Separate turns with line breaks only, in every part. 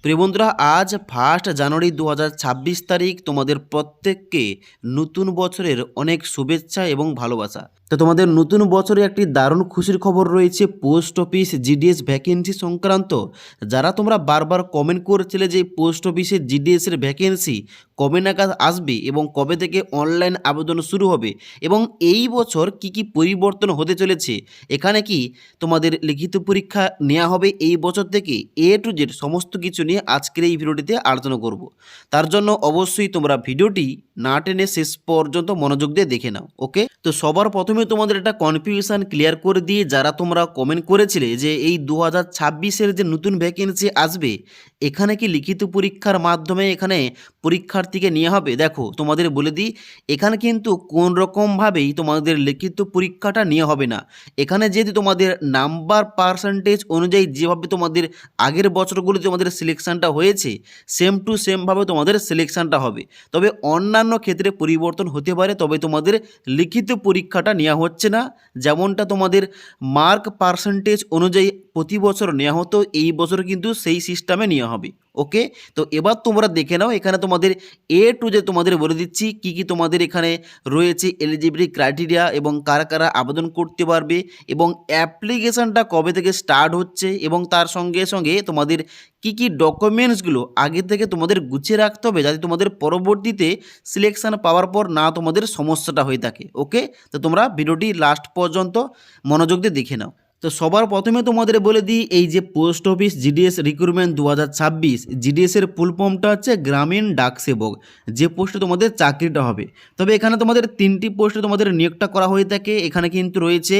প্রিয় বন্ধুরা, আজ 1 জানুয়ারি 2026 তারিখ। তোমাদের প্রত্যেককে নতুন বছরের অনেক শুভেচ্ছা এবং ভালোবাসা। তো তোমাদের নতুন বছরে একটি দারুণ খুশির খবর রয়েছে পোস্ট অফিস জিডিএস ভ্যাকেন্সি সংক্রান্ত। যারা তোমরা বারবার কমেন্ট করেছিলে যে পোস্ট অফিসে জিডিএস এর ভ্যাকেন্সি কবে নাগাদ আসবে এবং কবে থেকে অনলাইন আবেদন শুরু হবে এবং এই বছর কি কি পরিবর্তন হতে চলেছে, এখানে কি তোমাদের লিখিত পরীক্ষা নেওয়া হবে এই বছর থেকে, এ টু জেড সমস্ত কিছু নিয়ে আজকের এই ভিডিওটিতে আলোচনা করব। তার জন্য অবশ্যই তোমরা ভিডিওটি না টেনে শেষ পর্যন্ত মনোযোগ দিয়ে দেখে নাও। ওকে, তো সবার প্রথমে তোমাদের একটা কনফিউশন ক্লিয়ার করে দিয়ে, যারা তোমরা কমেন্ট করেছিলে যে এই 2026-এর যে নতুন ভ্যাকেন্সি আসবে এখানে কি লিখিত পরীক্ষার মাধ্যমে এখানে পরীক্ষার্থীকে নেওয়া হবে। দেখো তোমাদের বলে দিই, এখানে কিন্তু কোন রকমভাবেই তোমাদের লিখিত পরীক্ষাটা নেওয়া হবে না। এখানে যেহেতু তোমাদের নাম্বার পার্সেন্টেজ অনুযায়ী যেভাবে তোমাদের আগের বছরগুলিতে তোমাদের সিলেকশানটা হয়েছে, সেম টু সেমভাবে তোমাদের সিলেকশানটা হবে। তবে অন্যান্য ক্ষেত্রে পরিবর্তন হতে পারে, তবে তোমাদের লিখিত পরীক্ষাটা নেওয়া হচ্ছে না। যেমনটা তোমাদের মার্ক পার্সেন্টেজ অনুযায়ী প্রতি বছর নেওয়া হতো, এই বছর কিন্তু সেই সিস্টেমে নেওয়া হবে। ওকে, তো এবার তোমরা দেখে নাও, এখানে তোমাদের এ টু যে তোমাদের বলে দিচ্ছি কি কি তোমাদের এখানে রয়েছে এলিজিবিলিটি ক্রাইটেরিয়া এবং কারা কারা আবেদন করতে পারবে এবং অ্যাপ্লিকেশানটা কবে থেকে স্টার্ট হচ্ছে এবং তার সঙ্গে সঙ্গে তোমাদের কি কি ডকুমেন্টসগুলো আগে থেকে তোমাদের গুছিয়ে রাখতে হবে, যাতে তোমাদের পরবর্তীতে সিলেকশান পাওয়ার পর না তোমাদের সমস্যাটা হয়ে থাকে। ওকে, তো তোমরা ভিডিওটি লাস্ট পর্যন্ত মনোযোগ দিয়ে দেখে নাও। তো সবার প্রথমে তোমাদের বলে দিই, এই যে পোস্ট অফিস জিডিএস রিক্রুটমেন্ট 2026, জিডিএসের ফুল ফর্মটা হচ্ছে গ্রামীণ ডাক সেবক, যে পোস্টে তোমাদের চাকরিটা হবে। তবে এখানে তোমাদের 3টি পোস্টে তোমাদের নিয়োগটা করা হয়ে থাকে। এখানে কিন্তু রয়েছে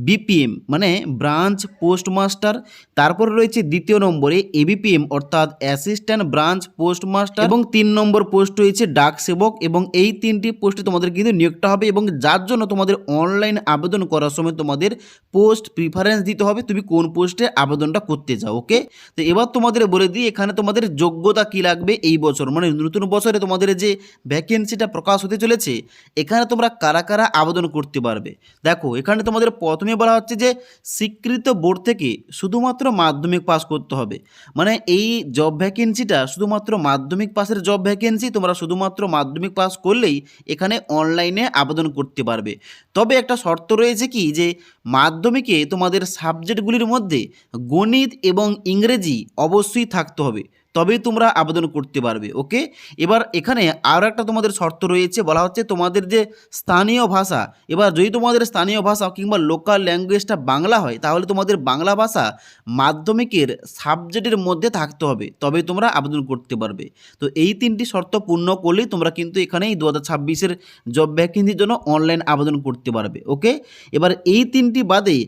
বিপিএম মানে ব্রাঞ্চ পোস্টমাস্টার, তারপরে রয়েছে দ্বিতীয় নম্বরে এবিপিএম অর্থাৎ অ্যাসিস্ট্যান্ট ব্রাঞ্চ পোস্টমাস্টার, এবং 3 নম্বর পোস্ট রয়েছে ডাক সেবক। এবং এই 3টি পোস্টে তোমাদের কিন্তু নিয়োগটা হবে এবং যার জন্য তোমাদের অনলাইন আবেদন করার সময় তোমাদের পোস্ট প্রিফারেন্স দিতে হবে, তুমি কোন পোস্টে আবেদনটা করতে চাও। ওকে, তো এবার তোমাদের বলে দিই এখানে তোমাদের যোগ্যতা কি লাগবে এই বছর, মানে নতুন বছরে তোমাদের যে ভ্যাকেন্সিটা প্রকাশ হতে চলেছে এখানে তোমরা কারা কারা আবেদন করতে পারবে। দেখো এখানে তোমাদের প্রথমে বলা হচ্ছে যে স্বীকৃত বোর্ড থেকে শুধুমাত্র মাধ্যমিক পাস করতে হবে, মানে এই জব ভ্যাকেন্সিটা শুধুমাত্র মাধ্যমিক পাসের জব ভ্যাকেন্সি, তোমরা শুধুমাত্র মাধ্যমিক পাস করলেই এখানে অনলাইনে আবেদন করতে পারবে। তবে একটা শর্ত রয়েছে কি, যে মাধ্যমিকে তোমাদের সাবজেক্টগুলির মধ্যে গণিত এবং ইংরেজি অবশ্যই থাকতে হবে, তবেই তোমরা আবেদন করতে পারবে। ওকে, এবার এখানে আরও একটা তোমাদের শর্ত রয়েছে, বলা হচ্ছে তোমাদের যে স্থানীয় ভাষা, এবার যদি তোমাদের স্থানীয় ভাষা কিংবা লোকাল ল্যাঙ্গুয়েজটা বাংলা হয় তাহলে তোমাদের বাংলা ভাষা মাধ্যমিকের সাবজেক্টের মধ্যে থাকতে হবে, তবে তোমরা আবেদন করতে পারবে। তো এই 3টি শর্ত পূর্ণ করলেই তোমরা কিন্তু এখানে এই 2026-এর জব ভ্যাকেন্সির জন্য অনলাইন আবেদন করতে পারবে। ওকে, এবার এই 3টি বাদে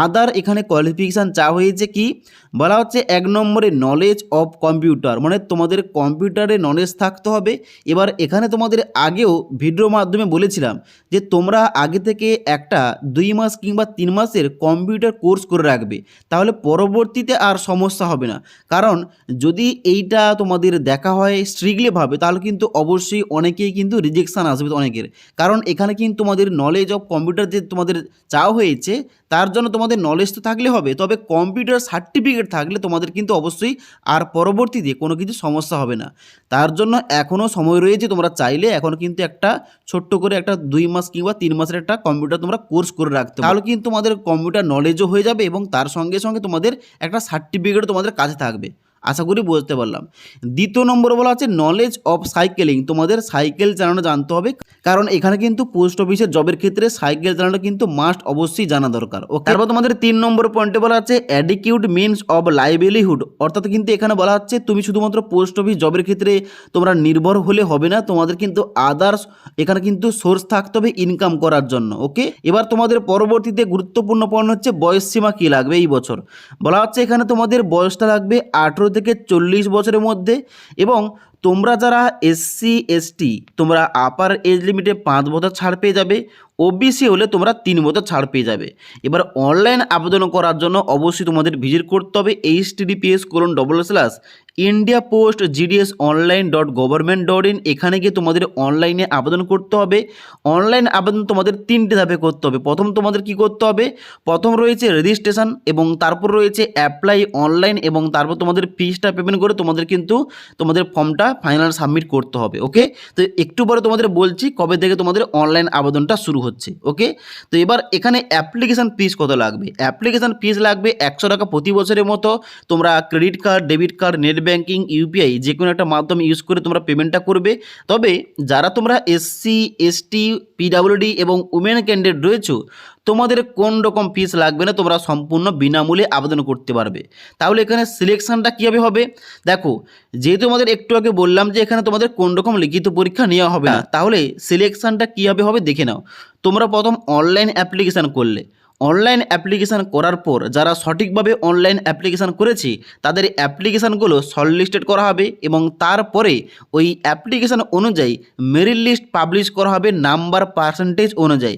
আদার এখানে কোয়ালিফিকেশান চা হয়েছে কি, বলা হচ্ছে 1 নম্বরে নলেজ অফ কম্পিউটার, মানে তোমাদের কম্পিউটারে নলেজ থাকতে হবে। এবার এখানে তোমাদের আগেও ভিডিওর মাধ্যমে বলেছিলাম যে তোমরা আগে থেকে একটা 2 মাস কিংবা 3 মাসের কম্পিউটার কোর্স করে রাখবে, তাহলে পরবর্তীতে আর সমস্যা হবে না। কারণ যদি এইটা তোমাদের দেখা হয় স্ট্রিক্টলিভাবে তাহলে কিন্তু অবশ্যই অনেকেই কিন্তু রিজেকশান আসবে অনেকের, কারণ এখানে কিন্তু তোমাদের নলেজ অফ কম্পিউটার যে তোমাদের চাওয়া হয়েছে তার জন্য তোমাদের নলেজ তো থাকলে হবে, তবে কম্পিউটার সার্টিফিকেট থাকলে তোমাদের কিন্তু অবশ্যই আর পরবর্তীতে কোনো কিছু সমস্যা হবে না। তার জন্য এখনও সময় রয়েছে, তোমরা চাইলে এখন কিন্তু একটা ছোট্ট করে একটা 2 মাস কিংবা 3 মাসের একটা কম্পিউটার তোমরা কোর্স করে রাখতে পারো, তাহলে কিন্তু তোমাদের কম্পিউটার নলেজও হয়ে যাবে এবং তার সঙ্গে সঙ্গে তোমাদের একটা সার্টিফিকেটও তোমাদের কাছে থাকবে। আশা করি বুঝতে পারলাম। দ্বিতীয় নম্বর বলা আছে নলেজ অফ সাইকেলিং, তোমাদের সাইকেল চালানো জানতে হবে, কারণ এখানে কিন্তু পোস্ট অফিসের জবের ক্ষেত্রে সাইকেল চালানো কিন্তু মাস্ট অবশ্যই জানা দরকার। ওকে, তারপর তোমাদের 3 নম্বর পয়েন্টে বলা আছে অ্যাডিকিউট মিনস অফ লাইভলিহুড, অর্থাৎ কিন্তু এখানে বলা হচ্ছে তুমি শুধুমাত্র পোস্ট অফিস জবের ক্ষেত্রে তোমরা নির্ভর হলে হবে না, তোমাদের কিন্তু আদার্স এখানে কিন্তু সোর্স থাকতে হবে ইনকাম করার জন্য। ওকে, এবার তোমাদের পরবর্তীতে গুরুত্বপূর্ণ পয়েন্ট হচ্ছে বয়স সীমা কী লাগবে এই বছর। বলা হচ্ছে এখানে তোমাদের বয়সটা লাগবে 18 থেকে 40 বছরের মধ্যে এবং তোমরা যারা এসসি এসটি তোমরা আপার এজ লিমিটে 5 বছর ছাড় পেয়ে যাবে, ওবিসি হলে তোমরা 3 বছর ছাড় পেয়ে যাবে। এবার অনলাইন আবেদন করার জন্য অবশ্যই তোমাদের ভিজিট করতে হবে https://indiapost.gds.online.government.in। এখানে গিয়ে তোমাদের অনলাইনে আবেদন করতে হবে। অনলাইন আবেদন তোমাদের 3টে ধাপে করতে হবে। প্রথম তোমাদের কি করতে হবে, প্রথম রয়েছে রেজিস্ট্রেশন এবং তারপর রয়েছে অ্যাপ্লাই অনলাইন এবং তারপর তোমাদের ফিসটা পেমেন্ট করে তোমাদের কিন্তু তোমাদের ফর্মটা ফাইনাল সাবমিট করতে হবে। ওকে, তো একটু পরে তোমাদের বলছি কবে থেকে তোমাদের অনলাইন আবেদনটা শুরু হচ্ছে। ওকে, তো এবার এখানে অ্যাপ্লিকেশান ফিস কত লাগবে, অ্যাপ্লিকেশান ফিস লাগবে 100 টাকা প্রতি বছরের মতো। তোমরা credit card, debit card, net banking, UPI যে কোনো একটা মাধ্যম ইউজ করে তোমরা পেমেন্টটা করবে। তবে যারা তোমরা এসসি এসটি পিডাব্লিউডি এবং উমেন ক্যান্ডিডেট রয়েছো তোমাদের কোন রকম ফিস লাগবে না, তোমরা সম্পূর্ণ বিনামূল্যে আবেদন করতে পারবে। তাহলে এখানে সিলেকশনটা কীভাবে হবে দেখো, যেহেতু আমাদের একটু আগে বললাম যে এখানে তোমাদের কোন রকম লিখিত পরীক্ষা নেওয়া হবে না, তাহলে সিলেকশনটা কীভাবে হবে দেখে নাও। তোমরা প্রথম অনলাইন অ্যাপ্লিকেশান করলে, অনলাইন অ্যাপ্লিকেশান করার পর যারা সঠিকভাবে অনলাইন অ্যাপ্লিকেশান করেছে তাদের অ্যাপ্লিকেশানগুলো শর্টলিস্টেড করা হবে এবং তারপরে ওই অ্যাপ্লিকেশান অনুযায়ী মেরিট লিস্ট পাবলিশ করা হবে নাম্বার পার্সেন্টেজ অনুযায়ী।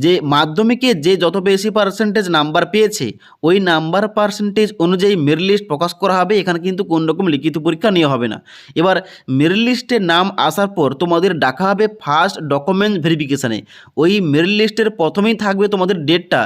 যে মাধ্যমিকে যে যত বেশি পার্সেন্টেজ নাম্বার পেয়েছে ওই নাম্বার পার্সেন্টেজ অনুযায়ী মেরিট লিস্ট প্রকাশ করা হবে। এখানে কিন্তু কোন রকম লিখিত পরীক্ষা নেওয়া হবে না। এবার মেরিট লিস্টে নাম আসার পর তোমাদের ডাকা হবে ফার্স্ট ডকুমেন্ট ভেরিফিকেশানে। ওই মেরিট লিস্টের প্রথমেই থাকবে তোমাদের ডেটটা,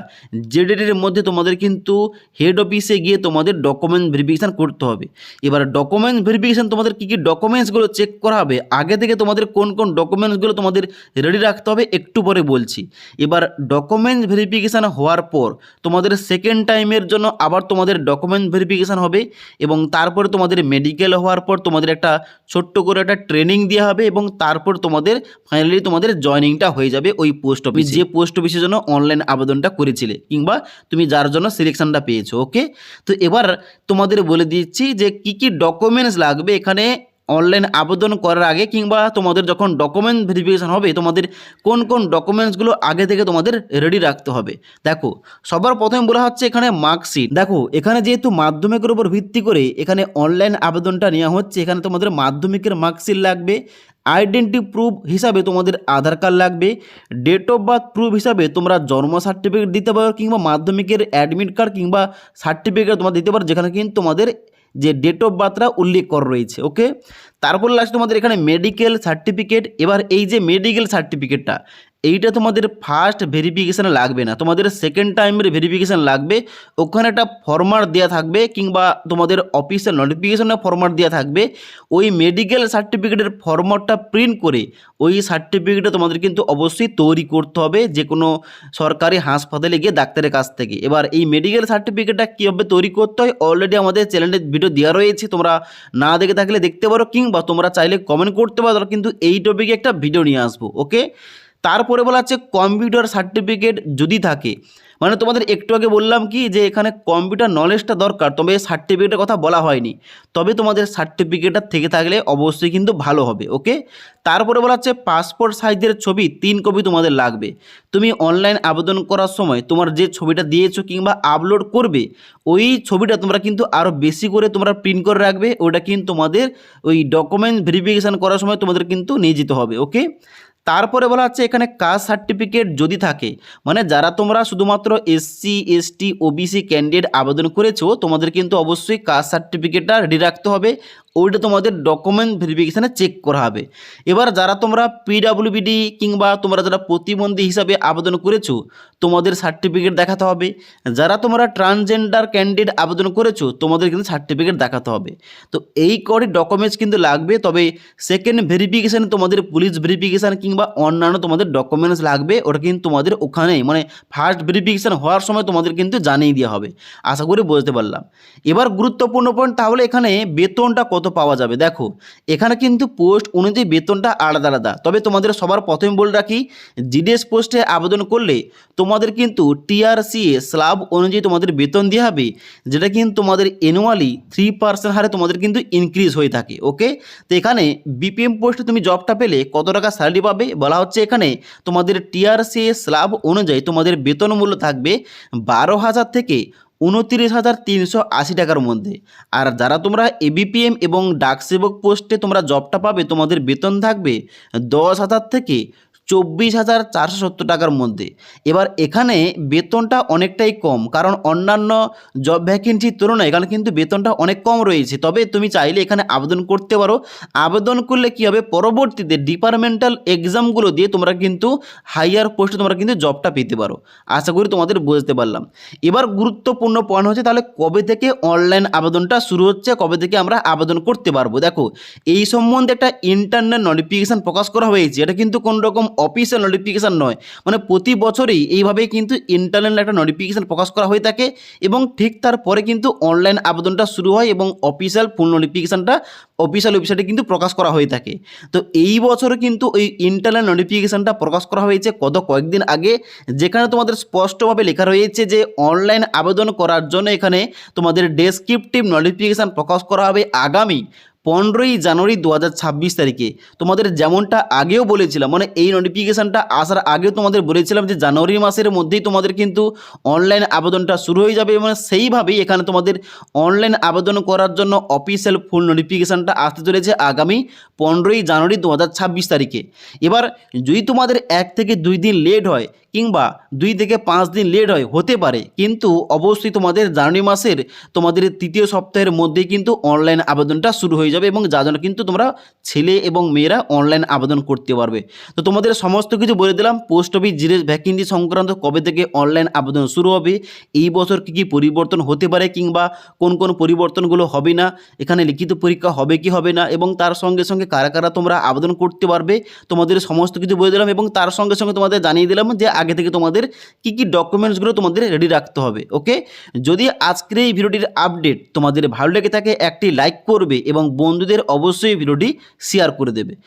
যে ডেটের মধ্যে তোমাদের কিন্তু হেড অফিসে গিয়ে তোমাদের ডকুমেন্ট ভেরিফিকেশান করতে হবে। এবার ডকুমেন্ট ভেরিফিকেশান তোমাদের কী কী ডকুমেন্টসগুলো চেক করা হবে, আগে থেকে তোমাদের কোন কোন ডকুমেন্টসগুলো তোমাদের রেডি রাখতে হবে একটু পরে বলছি। এবার ডকুমেন্ট ভেরিফিকেশান হওয়ার পর তোমাদের সেকেন্ড টাইমের জন্য আবার তোমাদের ডকুমেন্ট ভেরিফিকেশান হবে এবং তারপরে তোমাদের মেডিকেল হওয়ার পর তোমাদের একটা ছোট্ট করে একটা ট্রেনিং দেওয়া হবে এবং তারপর তোমাদের ফাইনালি তোমাদের জয়নিংটা হয়ে যাবে ওই পোস্ট অফিস, যে পোস্ট অফিসের জন্য অনলাইন আবেদনটা করেছিলে কিংবা তুমি যার জন্য সিলেকশনটা পেয়েছো। ওকে, তো এবার তোমাদের বলে দিচ্ছি যে কি কি ডকুমেন্টস লাগবে এখানে অনলাইন আবেদন করার আগে কিংবা তোমাদের যখন ডকুমেন্ট ভেরিফিকেশান হবে তোমাদের কোন কোন ডকুমেন্টসগুলো আগে থেকে তোমাদের রেডি রাখতে হবে। দেখো, সবার প্রথমে বলা হচ্ছে এখানে মার্কশিট। দেখো, এখানে যেহেতু মাধ্যমিকের উপর ভিত্তি করে এখানে অনলাইন আবেদনটা নেওয়া হচ্ছে, এখানে তোমাদের মাধ্যমিকের মার্কশিট লাগবে, আইডেন্টি প্রুফ হিসাবে তোমাদের আধার কার্ড লাগবে, ডেট অফ বার্থ প্রুফ হিসাবে তোমরা জন্ম সার্টিফিকেট দিতে পারো কিংবা মাধ্যমিকের অ্যাডমিট কার্ড কিংবা সার্টিফিকেট তোমরা দিতে পারো যেখানে কিন্তু তোমাদের যে ডেট অফ বার্থটা উল্লেখ করা রয়েছে। ওকে, তারপর লাস্ট তোমাদের এখানে মেডিকেল সার্টিফিকেট। এবার এই যে মেডিকেল সার্টিফিকেটটা এইটা তোমাদের ফার্স্ট ভেরিফিকেশানে লাগবে না, তোমাদের সেকেন্ড টাইমের ভেরিফিকেশান লাগবে। ওখানে একটা ফরম্যাট দেওয়া থাকবে কিংবা তোমাদের অফিসিয়াল নোটিফিকেশনে ফরম্যাট দেওয়া থাকবে। ওই মেডিকেল সার্টিফিকেটের ফরম্যাটটা প্রিন্ট করে ওই সার্টিফিকেটটা তোমাদের কিন্তু অবশ্যই তৈরি করতে হবে যে কোনো সরকারি হাসপাতালে গিয়ে ডাক্তারের কাছ থেকে। এবার এই মেডিকেল সার্টিফিকেটটা কীভাবে তৈরি করতে হয় অলরেডি আমাদের চ্যানেলে ভিডিও দেওয়া রয়েছে, তোমরা না দেখে থাকলে দেখতে পারো কিংবা তোমরা চাইলে কমেন্ট করতে পারো, কিন্তু এই টপিকে একটা ভিডিও নিয়ে আসবো। ওকে, তারপরে বলা হচ্ছে কম্পিউটার সার্টিফিকেট যদি থাকে, মানে তোমাদের একটু আগে বললাম কি যে এখানে কম্পিউটার নলেজটা দরকার, তবে সার্টিফিকেটের কথা বলা হয়নি, তবে তোমাদের সার্টিফিকেটটা থেকে থাকলে অবশ্যই কিন্তু ভালো হবে। ওকে, তারপরে বলা হচ্ছে পাসপোর্ট সাইজের ছবি 3 কপি তোমাদের লাগবে। তুমি অনলাইন আবেদন করার সময় তোমার যে ছবিটা দিয়েছো কিংবা আপলোড করবে ওই ছবিটা তোমরা কিন্তু আরও বেশি করে তোমরা প্রিন্ট করে রাখবে, ওটা কিন্তু তোমাদের ওই ডকুমেন্ট ভেরিফিকেশান করার সময় তোমাদের কিন্তু নিয়ে যেতে হবে। ওকে, তারপরে বলা হচ্ছে এখানে কাস্ট সার্টিফিকেট যদি থাকে, মানে যারা তোমরা শুধুমাত্র এসসি এসটি ওবিসি ক্যান্ডিডেট আবেদন করেছো তোমাদের কিন্তু অবশ্যই কাস্ট সার্টিফিকেটটা রেডি রাখতে হবে, ওইটা তোমাদের ডকুমেন্ট ভেরিফিকেশানে চেক করা হবে। এবার যারা তোমরা পিডাব্লিউবিডি কিংবা তোমরা যারা প্রতিবন্ধী হিসাবে আবেদন করেছো তোমাদের সার্টিফিকেট দেখাতে হবে। যারা তোমরা ট্রান্সজেন্ডার ক্যান্ডিডেট আবেদন করেছো তোমাদের কিন্তু সার্টিফিকেট দেখাতে হবে। তো এই কটি ডকুমেন্টস কিন্তু লাগবে। তবে সেকেন্ড ভেরিফিকেশানে তোমাদের পুলিশ ভেরিফিকেশান কিংবা অন্যান্য তোমাদের ডকুমেন্টস লাগবে, ওটা কিন্তু তোমাদের ওখানেই মানে ফার্স্ট ভেরিফিকেশান হওয়ার সময় তোমাদের কিন্তু জানিয়ে দেওয়া হবে। আশা করি বুঝতে পারলাম। এবার গুরুত্বপূর্ণ পয়েন্ট, তাহলে এখানে বেতনটা কত পাওয়া যাবে। দেখো, এখানে কিন্তু পোস্ট অনুযায়ী বেতনটা আলাদা আলাদা, তবে তোমাদের সবার প্রথমে বলে রাখি জিডিএস পোস্টে আবেদন করলে তোমাদের কিন্তু টিআরসিএ স্ল্যাব অনুযায়ী তোমাদের বেতন দেওয়া হবে, যেটা কিন্তু তোমাদের অ্যানুয়ালি 3% হারে তোমাদের কিন্তু ইনক্রিজ হয়ে থাকে। ওকে, তো এখানে বিপিএম পোস্টে তুমি জবটা পেলে কত টাকা স্যালারি পাবে বলা হচ্ছে, এখানে তোমাদের টিআরসিএ স্ল্যাব অনুযায়ী তোমাদের বেতন মূল্য থাকবে 12,000 থেকে 29,380 টাকার মধ্যে। আর যারা তোমরা এবিপিএম এবং ডাক সেবক পোস্টে তোমরা জবটা পাবে, তোমাদের বেতন থাকবে 10,000 থেকে 24,470 টাকার মধ্যে। এবার এখানে বেতনটা অনেকটাই কম, কারণ অন্যান্য জব ভ্যাকেন্সির তুলনায় এখানে কিন্তু বেতনটা অনেক কম রয়েছে। তবে তুমি চাইলে এখানে আবেদন করতে পারো। আবেদন করলে কী হবে, পরবর্তীতে ডিপার্টমেন্টাল এক্সামগুলো দিয়ে তোমরা কিন্তু হাইয়ার পোস্টে তোমরা কিন্তু জবটা পেতে পারো। আশা করি তোমাদের বুঝতে পারলাম। এবার গুরুত্বপূর্ণ পয়েন্ট হচ্ছে, তাহলে কবে থেকে অনলাইন আবেদনটা শুরু হচ্ছে, কবে থেকে আমরা আবেদন করতে পারবো। দেখো, এই সম্বন্ধে একটা ইন্টারনাল নোটিফিকেশান প্রকাশ করা হয়েছে। এটা কিন্তু কোনো রকম অফিসিয়াল নোটিফিকেশান নয়, মানে প্রতি বছরই এইভাবেই কিন্তু ইন্টারনাল একটা নোটিফিকেশান প্রকাশ করা হয়ে থাকে এবং ঠিক তারপরে কিন্তু অনলাইন আবেদনটা শুরু হয় এবং অফিসিয়াল ফুল নোটিফিকেশানটা অফিসিয়াল ওয়েবসাইটে কিন্তু প্রকাশ করা হয়ে থাকে। তো এই বছরে কিন্তু ওই ইন্টারনাল নোটিফিকেশানটা প্রকাশ করা হয়েছে কয়েকদিন আগে, যেখানে তোমাদের স্পষ্টভাবে লেখা রয়েছে যে অনলাইন আবেদন করার জন্য এখানে তোমাদের ডেসক্রিপটিভ নোটিফিকেশান প্রকাশ করা হবে আগামী 15ই জানুয়ারি 2026 তারিখে। তোমাদের যেমনটা আগেও বলেছিলাম, মানে এই নোটিফিকেশানটা আসার আগেও তোমাদের বলেছিলাম যে জানুয়ারি মাসের মধ্যেই তোমাদের কিন্তু অনলাইন আবেদনটা শুরু হয়ে যাবে। মানে সেইভাবেই এখানে তোমাদের অনলাইন আবেদন করার জন্য অফিসিয়াল ফুল নোটিফিকেশানটা আসতে চলেছে আগামী 15ই জানুয়ারি 2026 তারিখে। এবার যদি তোমাদের 1 থেকে 2 দিন লেট হয় কিংবা 2 থেকে 5 দিন লেট হয়, হতে পারে, কিন্তু অবশ্যই তোমাদের জানুয়ারি মাসের তোমাদের 3য় সপ্তাহের মধ্যেই কিন্তু অনলাইন আবেদনটা শুরু হয়ে যাবে এবং যার জন্য কিন্তু তোমরা ছেলে এবং মেয়েরা অনলাইন আবেদন করতে পারবে। তো তোমাদের সমস্ত কিছু বলে দিলাম। পোস্ট অফিস জিরেস ভ্যাকেন্সি সংক্রান্ত কবে থেকে অনলাইন আবেদন শুরু হবে, এই বছর কী কী পরিবর্তন হতে পারে কিংবা কোন কোন পরিবর্তনগুলো হবে না, এখানে লিখিত পরীক্ষা হবে কি হবে না, এবং তার সঙ্গে সঙ্গে কারা কারা তোমরা আবেদন করতে পারবে, তোমাদের সমস্ত কিছু বলে দিলাম। এবং তার সঙ্গে সঙ্গে তোমাদের জানিয়ে দিলাম যে আগে থেকে তোমাদের কী কী ডকুমেন্টসগুলো তোমাদের রেডি রাখতে হবে। ওকে, যদি আজকের এই ভিডিওটির আপডেট তোমাদের ভালো লেগে থাকে একটি লাইক করবে এবং বন্ধুদের অবশ্যই ভিডিওটি শেয়ার করে দেবে।